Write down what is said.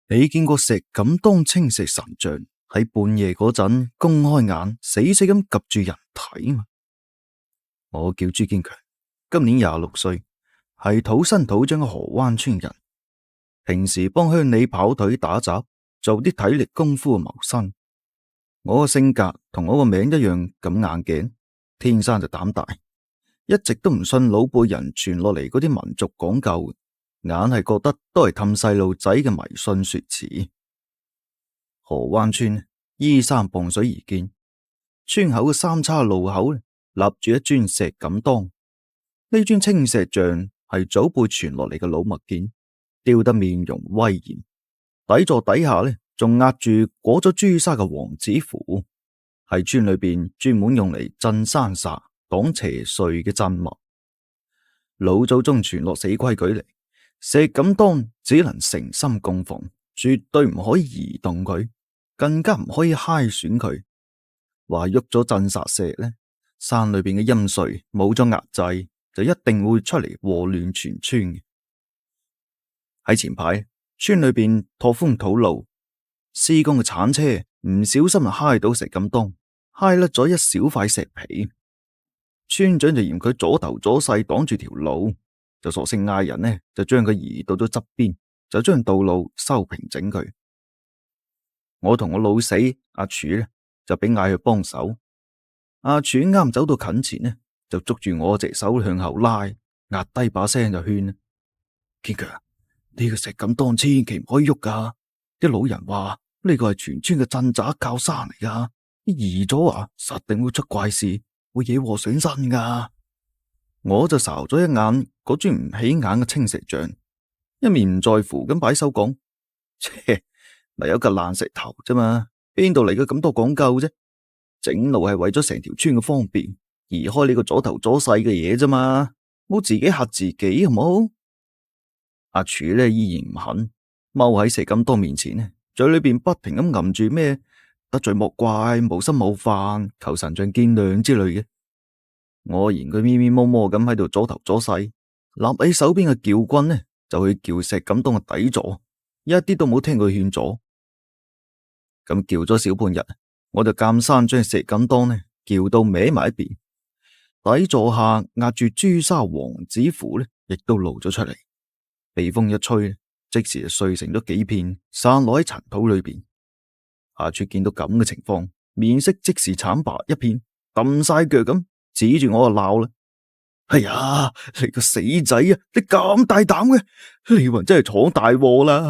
你見過石敢當青石神像喺半夜嗰陣公開眼死死咁及住人體嘛？我叫朱堅強，今年26歲，係土生土長嘅河灣村人。平時幫鄉里跑腿打雜，做啲體力功夫謀生。我個性格同我個名一樣咁硬頸，天生就膽大，一直都唔信老輩人傳落嚟嗰啲民俗講究，硬係覺得都係氹細路仔嘅迷信說辭。河灣村依山傍水而建，村口嘅三叉路口立住一尊石敢當。呢尊青石像係祖輩傳落嚟嘅老物件，雕得面容威嚴，底座底下仲壓住裹咗朱砂嘅黃紙符，係村裏邊專門用嚟鎮山煞擋邪祟嘅鎮物。老祖宗傳落死規矩嚟，石敢當只能誠心供奉，絕對唔可以移動佢，更加唔可以揩損佢。話喐咗鎮煞石山裏邊嘅陰祟冇咗壓制，就一定會出嚟禍亂全村嘅。喺前排，村裏邊拓寬土路，施工嘅鏟車唔小心就揩到石敢當，揩甩咗一小塊石皮。村長就嫌佢阻頭阻勢擋住條路，就索性嗌人就將佢移到咗側邊，就將道路修平整佢。我同我老死阿柱就俾嗌去幫手。阿柱啱走到近前就捉住我隻手向後拉，壓低把聲就勸：堅強，呢個石敢當千祈唔可以喐噶，啲老人話呢個係全村嘅鎮宅靠山嚟噶，移咗實定會出怪事，會惹禍上身噶。我就睄咗一眼嗰尊唔起眼嘅青石像，一面唔在乎咁擺手講：切，咪有嚿爛石頭啫嘛，邊度嚟嘅咁多講究啫？整路係為咗成條村嘅方便，移開呢個阻頭阻勢嘅嘢啫嘛，冇自己嚇自己好冇？阿柱依然唔肯，踎喺石敢當面前嘴裏邊不停咁吟住咩得罪莫怪、無心冇犯、求神像見諒之類嘅。我嫌佢咪咪摸摸咁喺度阻頭阻勢，立起手邊嘅撬棍就去撬石敢當嘅底座，一啲都冇聽佢勸阻。咁撬咗小半日，我就監生將石敢當撬到歪埋一邊，底座下壓住朱砂黃紙符亦都露咗出嚟。被風一吹，即時就碎成咗幾片，散落喺塵土裏邊。阿柱見到咁嘅情況，面色即時慘白一片，揼晒腳咁指住我就鬧啦：哎呀，你個死仔啊！你咁大膽嘅，你云真係闖大禍啦！